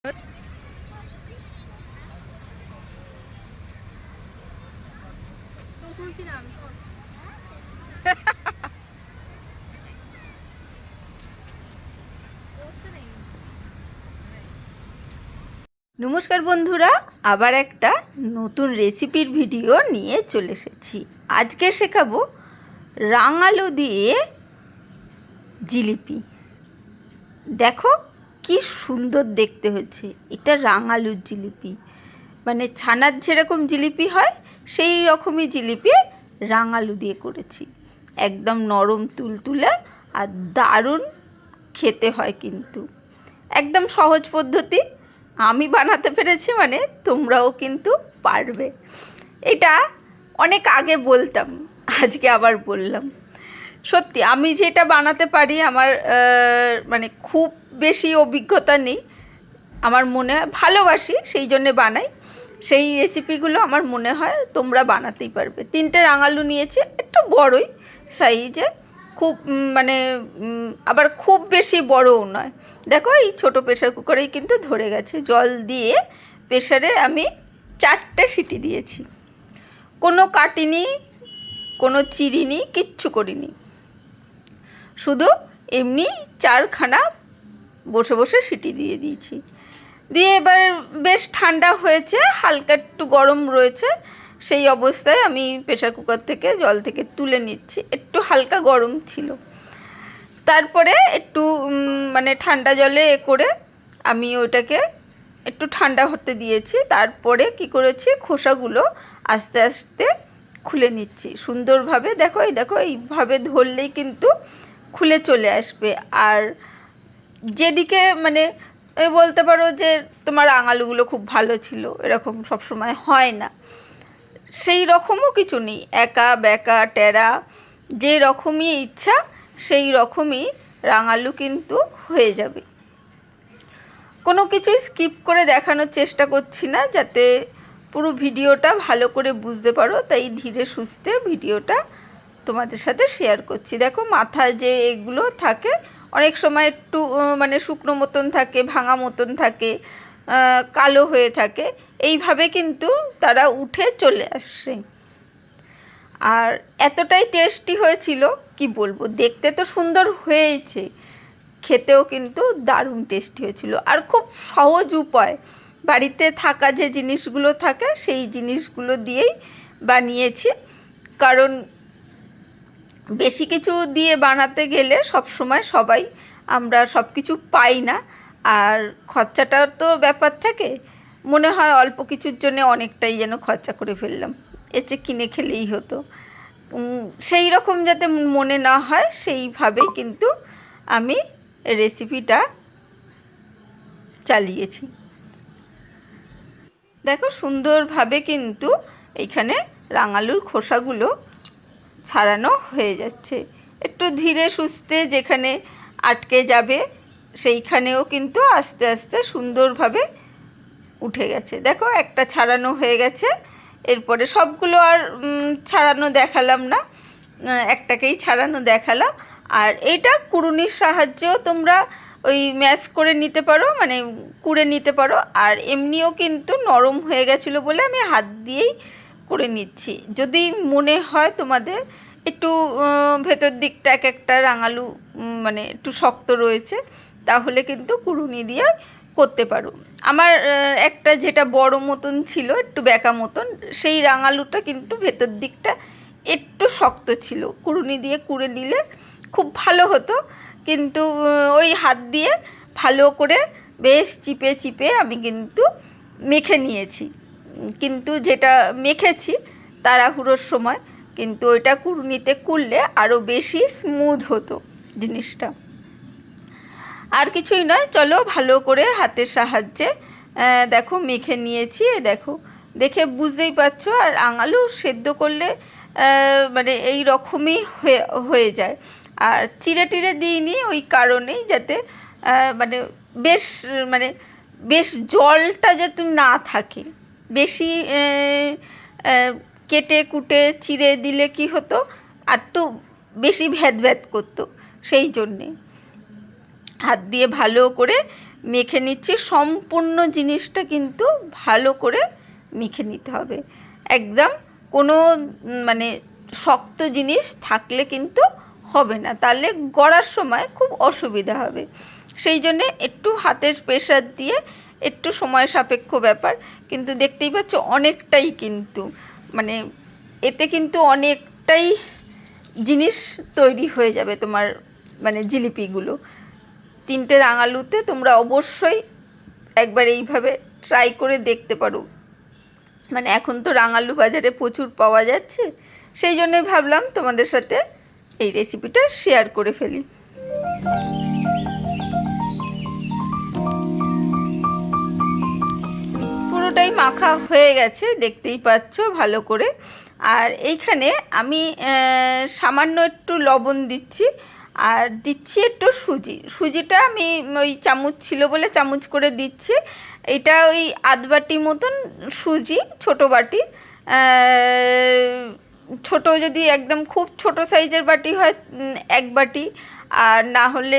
নমস্কার বন্ধুরা, আবার একটা নতুন রেসিপির ভিডিও নিয়ে চলে এসেছি। আজকে শেখাবো রাঙালু দিয়ে জিলিপি। দেখো কি সুন্দর দেখতে হচ্ছে। এটা রাঙালুর জিলিপি, মানে ছানার যেরকম জিলিপি হয় সেই রকমই জিলিপি রাঙালু দিয়ে করেছি। একদম নরম তুলতুলে আর দারুণ খেতে হয়, কিন্তু একদম সহজ পদ্ধতি। আমি বানাতে পেরেছি মানে তোমরাও কিন্তু পারবে। এটা অনেক আগে বলতাম, আজকে আবার বললাম। সত্যি আমি যেটা বানাতে পারি, আমার মানে খুব বেশি অভিজ্ঞতা নেই। আমার মনে হয় ভালোবাসি, সেই জন্যে বানাই। সেই রেসিপিগুলো আমার মনে হয় তোমরা বানাতেই পারবে। 3টে রাঙালু নিয়েছি, একটু বড়ই সাইজে, খুব মানে আবার খুব বেশি বড়ও নয়। দেখো এই ছোটো প্রেশার কুকারেই কিন্তু ধরে গেছে। জল দিয়ে প্রেশারে আমি 4টে সিটি দিয়েছি। কোনো কাটিনি, কোনো চিরিনি, কিচ্ছু করিনি, শুধু এমনি 4খানা বসে বসে সিটি দিয়ে দিয়েছি। দিয়ে এবার বেশ ঠান্ডা হয়েছে, হালকা একটু গরম রয়েছে। সেই অবস্থায় আমি প্রেশার কুকার থেকে জল থেকে তুলে নিচ্ছি। একটু হালকা গরম ছিল। তারপরে একটু মানে ঠান্ডা জলে করে আমি ওটাকে একটু ঠান্ডা হতে দিয়েছি। তারপরে কি করেছি, খোসাগুলো আস্তে আস্তে খুলে নিচ্ছি সুন্দরভাবে। দেখো এইভাবে ধরলেই কিন্তু খুলে চলে আসবে। আর যেদিকে মানে বলতে পারো যে তোমার রাঙালুগুলো খুব ভালো ছিল, এরকম সবসময় হয় না। সেই রকমও কিছু নেই, একা বেকা টেরা যে রকমই ইচ্ছা সেই রকমই রাঙালু কিন্তু হয়ে যাবে। কোনো কিছুই স্কিপ করে দেখানোর চেষ্টা করছি না, যাতে পুরো ভিডিওটা ভালো করে বুঝতে পারো। তাই ধীরে সুস্থে ভিডিওটা তোমাদের সাথে শেয়ার করছি। দেখো মাথায় যে এগুলো থাকে, অনেক সময় একটু মানে শুকনো মতন থাকে, ভাঙা মতন থাকে, কালো হয়ে থাকে। এইভাবে কিন্তু তারা উঠে চলে আসে। আর এতটাই টেস্টি হয়েছিল কি বলবো। দেখতে তো সুন্দর হয়েছে, খেতেও কিন্তু দারুণ টেস্টি হয়েছিল। আর খুব সহজ উপায়, বাড়িতে থাকা যে জিনিসগুলো থাকে সেই জিনিসগুলো দিয়েই বানিয়েছি। কারণ বেশি কিছু দিয়ে বানাতে গেলে সবসময় সবাই আমরা সব কিছু পাই না, আর খরচাটার তো ব্যাপার থাকে। মনে হয় অল্প কিছুর জন্য অনেকটাই যেন খরচা করে ফেললাম, এর চেয়ে কিনে খেলেই হতো। সেই রকম যাতে মনে না হয় সেইভাবেই কিন্তু আমি রেসিপিটা চালিয়েছি। দেখো সুন্দরভাবে কিন্তু এইখানে রাঙালুর খোসাগুলো ছাড়ানো হয়ে যাচ্ছে। একটু ধীরে সুস্থে যেখানে আটকে যাবে সেইখানেও কিন্তু আস্তে আস্তে সুন্দরভাবে উঠে গেছে। দেখো একটা ছাড়ানো হয়ে গেছে। এরপরে সবগুলো আর ছাড়ানো দেখালাম না, একটাকেই ছাড়ানো দেখালাম। আর এইটা কুড়ুনির সাহায্যেও তোমরা ওই ম্যাশ করে নিতে পারো, মানে কুড়ে নিতে পারো। আর এমনিও কিন্তু নরম হয়ে গেছিলো বলে আমি হাত দিয়েই করে নিচ্ছি। যদি মনে হয় তোমাদের একটু ভেতর দিকটা এক একটা রাঙালু মানে একটু শক্ত রয়েছে, তাহলে কিন্তু কুড়ুনি দিয়ে করতে পারো। আমার একটা যেটা বড় মতন ছিল, একটু বেঁকা মতন, সেই রাঙালুটা কিন্তু ভেতর দিকটা একটু শক্ত ছিল। কুড়ুনি দিয়ে কুড়ে নিলে খুব ভালো হতো, কিন্তু ওই হাত দিয়ে ভালো করে বেশ চিপে চিপে আমি কিন্তু মেখে নিয়েছি। কিন্তু যেটা মেখেছি তাড়াহুড়োর সময়, কিন্তু ওইটা কুড়ুনিতে কুড়লে আরও বেশি স্মুথ হতো জিনিসটা। আর কিছুই নয়, চলো ভালো করে হাতের সাহায্যে দেখো মেখে নিয়েছি। দেখো দেখে বুঝতেই পারছো। আর রাঙালু সেদ্ধ করলে মানে এই রকমই হয়ে যায়। আর চিড়ে টিড়ে দিইনি ওই কারণেই, যাতে মানে বেশ জলটা যাতে না থাকে। বেশি কেটে কুটে চিড়ে দিলে কি হতো, আর একটু বেশি ভ্যাদ ভ্যাদ করতো। সেই জন্যে হাত দিয়ে ভালো করে মেখে নিচ্ছি। সম্পূর্ণ জিনিসটা কিন্তু ভালো করে মেখে নিতে হবে। একদম কোনো মানে শক্ত জিনিস থাকলে কিন্তু হবে না, তাহলে গড়ার সময় খুব অসুবিধা হবে। সেই জন্যে একটু হাতের প্রেশার দিয়ে, একটু সময় সাপেক্ষ ব্যাপার, কিন্তু দেখতেই পাচ্ছ অনেকটাই কিন্তু মানে এতে কিন্তু অনেকটাই জিনিস তৈরি হয়ে যাবে তোমার মানে জিলিপিগুলো। 3টে রাঙালুতে তোমরা অবশ্যই একবার এইভাবে ট্রাই করে দেখতে পারো। মানে এখন তো রাঙালু বাজারে প্রচুর পাওয়া যাচ্ছে, সেই জন্যই ভাবলাম তোমাদের সাথে এই রেসিপিটা শেয়ার করে ফেলি। পুরোটাই মাখা হয়ে গেছে, দেখতেই পাচ্ছ ভালো করে। আর এইখানে আমি সামান্য একটু লবণ দিচ্ছি, আর দিচ্ছি একটু সুজিটা আমি ওই চামচ ছিল বলে চামচ করে দিচ্ছি। এটা ওই আধ বাটি মতন সুজি, ছোটো বাটি। ছোটো যদি একদম খুব ছোট সাইজের বাটি হয় 1 বাটি, আর না হলে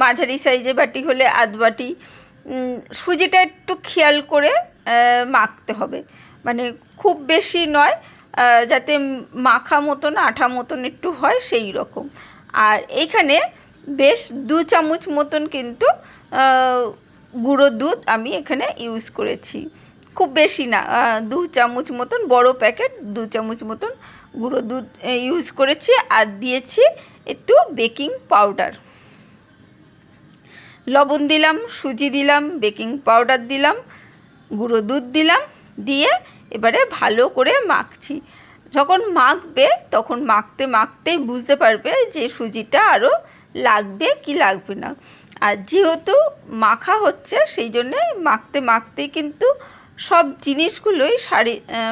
মাঝারি সাইজের বাটি হলে আধ বাটি। সুজিটা একটু খেয়াল করে মাখতে হবে, মানে খুব বেশি নয়, যাতে মাখা মতন আঠা মতন একটু হয় সেই রকম। আর এইখানে বেশ 2 চামচ মতন কিন্তু গুঁড়ো দুধ আমি এখানে ইউজ করেছি, খুব বেশি না, 2 চামচ মতন, বড় প্যাকেট 2 চামচ মতন গুঁড়ো দুধ ইউজ করেছি। আর দিয়েছি একটু বেকিং পাউডার। লবণ দিলাম, সুজি দিলাম, বেকিং পাউডার দিলাম, গুঁড়ো দুধ দিলাম, দিয়ে এবারে ভালো করে মাখছি। যখন মাখবে তখন মাখতে মাখতেই বুঝতে পারবে যে সুজিটা আরও লাগবে কি লাগবে না। আর যেহেতু মাখা হচ্ছে সেই জন্যে মাখতে মাখতেই কিন্তু সব জিনিসগুলোই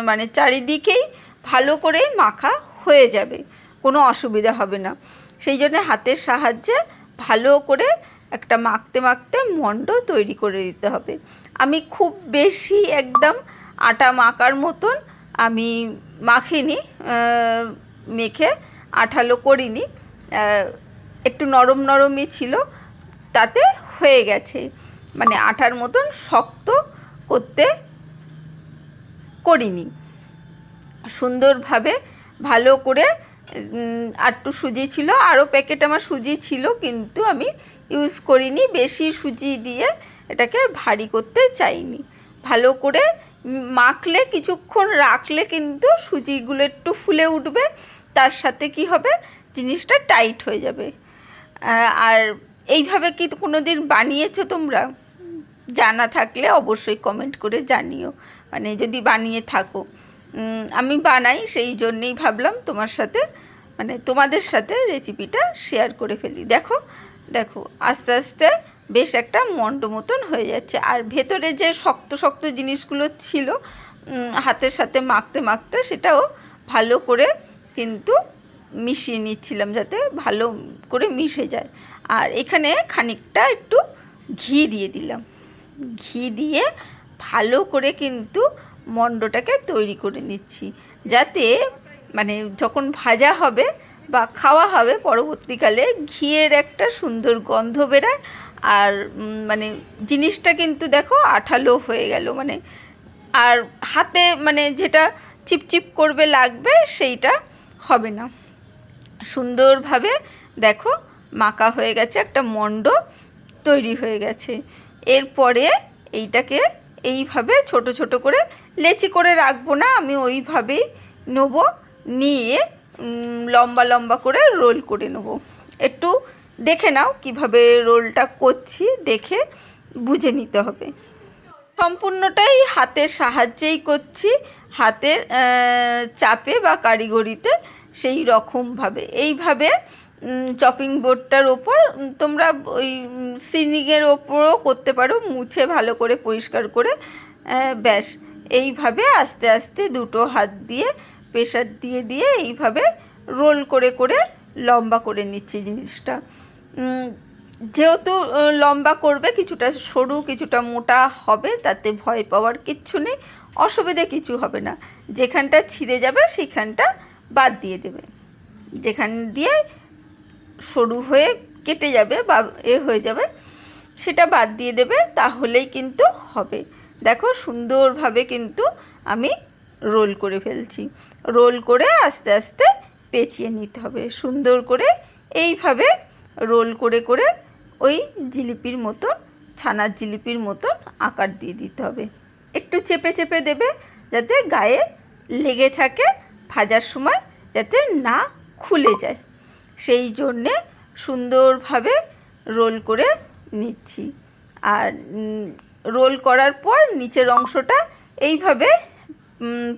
মানে চারিদিকেই ভালো করে মাখা হয়ে যাবে, কোনো অসুবিধা হবে না। সেই জন্যে হাতের সাহায্যে ভালো করে একটা মাখতে মাখতে মণ্ড তৈরি করে দিতে হবে। আমি খুব বেশি একদম আটা মাখার মতন আমি মাখিনি, মেখে আঠালো করিনি, একটু নরম নরমই ছিল, তাতে হয়ে গেছে। মানে আটার মতন শক্ত করতে করিনি, সুন্দরভাবে ভালো করে। আর একটু সুজি ছিল, আরও প্যাকেট আমার সুজি ছিল, কিন্তু আমি ইউজ করিনি, বেশি সুজি দিয়ে এটাকে ভারী করতে চাইনি। ভালো করে মাখলে, কিছুক্ষণ রাখলে কিন্তু সুজিগুলো একটু ফুলে উঠবে, তার সাথে কি হবে জিনিসটা টাইট হয়ে যাবে। আর এইভাবে কি কোনো দিন বানিয়েছো তোমরা? জানা থাকলে অবশ্যই কমেন্ট করে জানিও, মানে যদি বানিয়ে থাকো। আমি বানাই, সেই জন্যেই ভাবলাম তোমাদের সাথে রেসিপিটা শেয়ার করে ফেলি। দেখো দেখো আস্তে আস্তে বেশ একটা মণ্ড মতন হয়ে যাচ্ছে। আর ভেতরে যে শক্ত শক্ত জিনিসগুলো ছিল হাতের সাথে মাখতে মাখতে, সেটাও ভালো করে কিন্তু মিশিয়ে নিচ্ছিলাম যাতে ভালো করে মিশে যায়। আর এখানে খানিকটা একটু ঘি দিয়ে দিলাম, ঘি দিয়ে ভালো করে কিন্তু মণ্ডটাকে তৈরি করে নিচ্ছি, যাতে মানে যখন ভাজা হবে বা খাওয়া হবে পরবর্তীকালে ঘিয়ের একটা সুন্দর গন্ধ বেরায়। আর মানে জিনিসটা কিন্তু দেখো আঠালো হয়ে গেল, মানে আর হাতে মানে যেটা চিপচিপ করবে লাগবে সেইটা হবে না। সুন্দরভাবে দেখো মাখা হয়ে গেছে, একটা মণ্ড তৈরি হয়ে গেছে। এরপরে এইটাকে এইভাবে ছোট ছোট করে লেচি করে রাখবো না, আমি ওইভাবেই নেব, নিয়ে লম্বা লম্বা করে রোল করে নেব। একটু দেখে নাও কিভাবে রোলটা করছি, দেখে বুঝে নিতে হবে। সম্পূর্ণটাই হাতের সাহায্যেই করছি, হাতের চাপে বা কারিগরিতে সেই রকমভাবে। এইভাবে চপিং বোর্ডটার ওপর তোমরা ওই সিলিংয়ের ওপরও করতে পারো, মুছে ভালো করে পরিষ্কার করে। ব্যাস এইভাবে আস্তে আস্তে দুটো হাত দিয়ে প্রেশার দিয়ে দিয়ে এইভাবে রোল করে করে লম্বা করে নিচ্ছি জিনিসটা। যেহেতু লম্বা করবে, কিছুটা সরু কিছুটা মোটা হবে, তাতে ভয় পাওয়ার কিচ্ছু নেই, অসুবিধে কিছু হবে না। যেখানটা ছিঁড়ে যাবে সেইখানটা বাদ দিয়ে দেবে, যেখান দিয়ে সরু হয়ে কেটে যাবে বা হয়ে যাবে সেটা বাদ দিয়ে দেবে, তাহলেই কিন্তু হবে। দেখো সুন্দরভাবে কিন্তু আমি রোল করে ফেলছি। রোল করে আস্তে আস্তে পেঁচিয়ে নিতে হবে সুন্দর করে। এইভাবে রোল করে করে ওই জিলিপির মতন, ছানার জিলিপির মতন আকার দিয়ে দিতে হবে। একটু চেপে চেপে দেবে যাতে গায়ে লেগে থাকে, ভাজার সময় যাতে না খুলে যায়, সেই জন্যে সুন্দরভাবে রোল করে নিচ্ছি। আর রোল করার পর নিচের অংশটা এইভাবে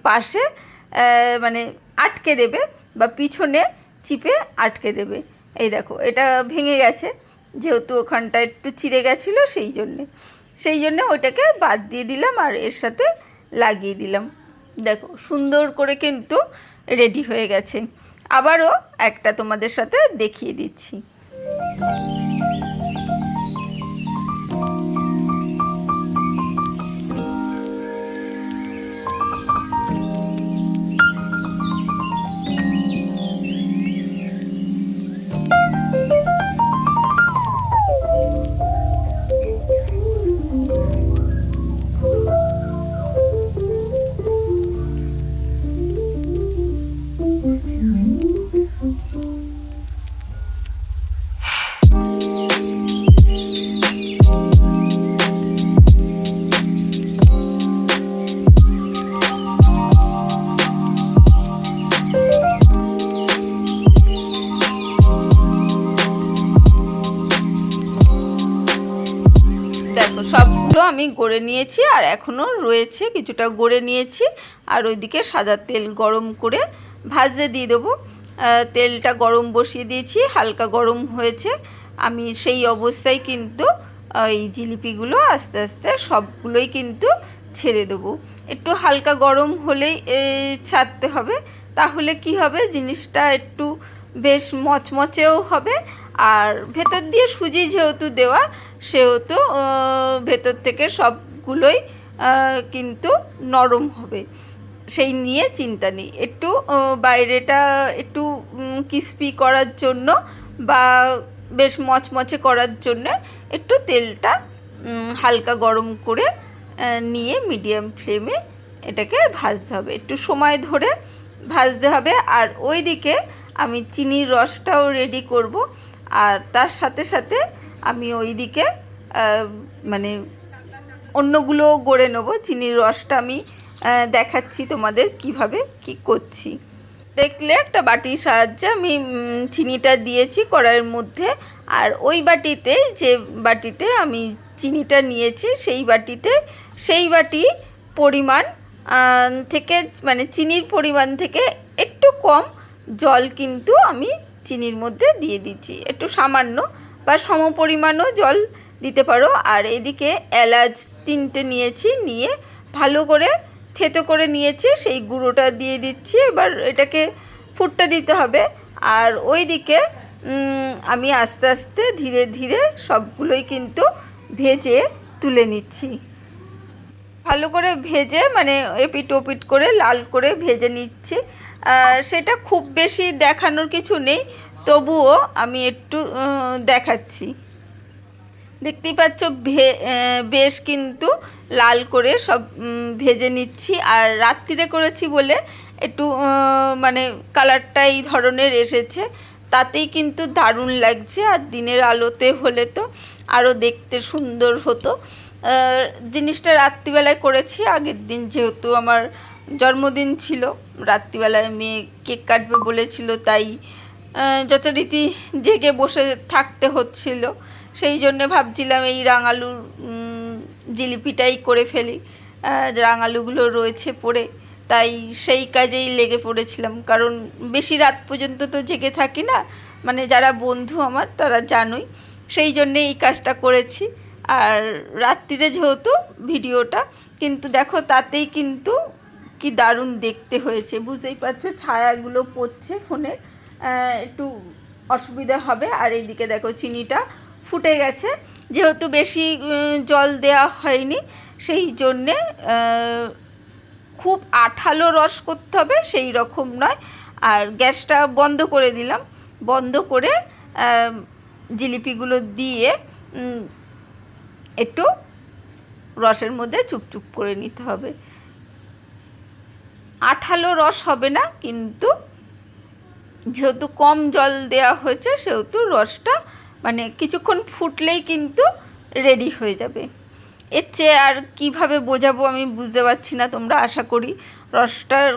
পাশে মানে আটকে দেবে বা পিছনে চিপে আটকে দেবে। এই দেখো এটা ভেঙে গেছে, যেহেতু ওখানটা একটু চিড়ে গেছিলো, সেই জন্যে ওটাকে বাদ দিয়ে দিলাম আর এর সাথে লাগিয়ে দিলাম। দেখো সুন্দর করে কিন্তু রেডি হয়ে গেছে। আবারও একটা তোমাদের সাথে দেখিয়ে দিচ্ছি। দেখো সবগুলো আমি গড়ে নিয়েছি, আর এখনও রয়েছে কিছুটা গড়ে নিয়েছি। আর ওইদিকে সাদা তেল গরম করে ভাজতে দিয়ে দেবো। তেলটা গরম বসিয়ে দিয়েছি, হালকা গরম হয়েছে। আমি সেই অবস্থায় কিন্তু এই জিলিপিগুলো আস্তে আস্তে সবগুলোই কিন্তু ছেড়ে দেবো। একটু হালকা গরম হলেই ছাড়তে হবে, তাহলে কি হবে, জিনিসটা একটু বেশ মচমচেও হবে। আর ভেতর দিয়ে সুজি যেহেতু দেওয়া, সেহেতু ভেতর থেকে সবগুলোই কিন্তু নরম হবে, সেই নিয়ে চিন্তা নেই। একটু বাইরেটা একটু ক্রিস্পি করার জন্য বা বেশ মচমচে করার জন্য একটু তেলটা হালকা গরম করে নিয়ে মিডিয়াম ফ্লেমে এটাকে ভাজতে হবে, একটু সময় ধরে ভাজতে হবে। আর ওইদিকে আমি চিনির রসটাও রেডি করব, আর তার সাথে সাথে আমি ওইদিকে মানে অন্যগুলো গড়ে নেব। চিনির রসটা আমি দেখাচ্ছি তোমাদের কিভাবে কি করছি। দেখলে একটা বাটির সাহায্যে আমি চিনিটা দিয়েছি কড়াইয়ের মধ্যে, আর ওই বাটিতে, যে বাটিতে আমি চিনিটা নিয়েছি, সেই বাটি পরিমাণ থেকে, মানে চিনির পরিমাণ থেকে একটু কম জল কিন্তু আমি চিনির মধ্যে দিয়ে দিচ্ছি, একটু সামান্য বা সমপরিমাণও জল দিতে পারো। আর এদিকে এলাচ 3টে নিয়েছি, নিয়ে ভালো করে থেতো করে নিয়েছি, সেই গুঁড়োটা দিয়ে দিচ্ছি। এবার এটাকে ফুটতে দিতে হবে। আর ওইদিকে আমি আস্তে আস্তে ধীরে ধীরে সবগুলোই কিন্তু ভেজে তুলে নিচ্ছি। ভালো করে ভেজে, মানে এপিট ওপিট করে লাল করে ভেজে নিচ্ছি। সেটা খুব বেশি দেখানোর কিছু নেই, তবুও আমি একটু দেখাচ্ছি। দেখতেই পাচ্ছ বেশ কিন্তু লাল করে সব ভেজে নিচ্ছি। আর রাত্রিরে করেছি বলে একটু মানে কালারটা এই ধরনের এসেছে, তাতেই কিন্তু দারুণ লাগছে। আর দিনের আলোতে হলে তো আরও দেখতে সুন্দর হতো। জিনিসটা রাত্রিবেলায় করেছি, আগের দিন যেহেতু আমার জন্মদিন ছিল, রাত্রিবেলায় মেয়ে কেক কাটবে বলেছিল, তাই যথারীতি জেগে বসে থাকতে হচ্ছিল। সেই জন্যে ভাবছিলাম এই রাঙালুর জিলিপিটাই করে ফেলি, রাঙালুগুলো রয়েছে পড়ে, তাই সেই কাজেই লেগে পড়েছিলাম। কারণ বেশি রাত পর্যন্ত তো জেগে থাকি না, মানে যারা বন্ধু আমার তারা জানোই, সেই জন্যে এই কাজটা করেছি। আর রাত্রিরে যেহেতু ভিডিওটা, কিন্তু দেখো তাতেই কিন্তু কি দারুণ দেখতে হয়েছে, বুঝতেই পারছো। ছায়াগুলো পড়ছে ফোনের, একটু অসুবিধা হবে। আর এইদিকে দেখো চিনিটা ফুটে গেছে, যেহেতু বেশি জল দেওয়া হয়নি, সেই জন্যে খুব আঠালো রস করতে হবে সেই রকম নয়। আর গ্যাসটা বন্ধ করে দিলাম, বন্ধ করে জিলিপিগুলো দিয়ে একটু রসের মধ্যে চুপচুপ করে নিতে হবে। আঠালো রস হবে না, কিন্তু যেহেতু কম জল দেওয়া হয়েছে সেহেতু রসটা মানে কিছুক্ষণ ফুটলেই কিন্তু রেডি হয়ে যাবে। এর চেয়ে আর কীভাবে বোঝাবো আমি বুঝতে পারছি না, তোমরা আশা করি রসটার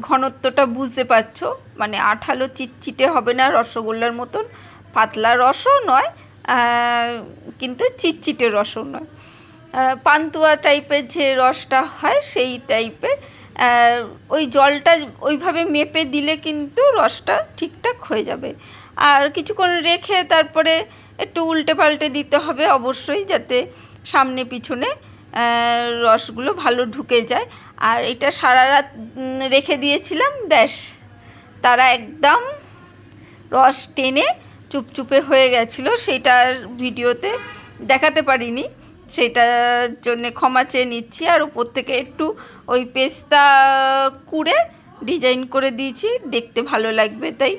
ঘনত্বটা বুঝতে পারছো। মানে আঠালো চিটচিটে হবে না, রসগোল্লার মতন পাতলা রসও নয়, কিন্তু চিটচিটে রসও নয়, পান্তুয়া টাইপের যে রসটা হয় সেই টাইপের। ওই জলটা ওইভাবে মেপে দিলে কিন্তু রসটা ঠিকঠাক হয়ে যাবে। আর কিছুক্ষণ রেখে তারপরে একটু উল্টে পাল্টে দিতে হবে অবশ্যই, যাতে সামনে পিছনে রসগুলো ভালো ঢুকে যায়। আর এটা সারা রাত রেখে দিয়েছিলাম, ব্যাস তারা একদম রস টেনে চুপচুপে হয়ে গেছিলো। সেটা ভিডিওতে দেখাতে পারিনি, সেটার জন্যে ক্ষমা চেয়ে নিচ্ছি। আর উপর থেকে একটু ওই পেস্তা কুড়ে ডিজাইন করে দিয়েছি, দেখতে ভালো লাগবে তাই।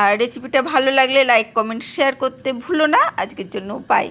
আর রেসিপিটা ভালো লাগলে লাইক কমেন্ট শেয়ার করতে ভুলো না। আজকের জন্য বাই।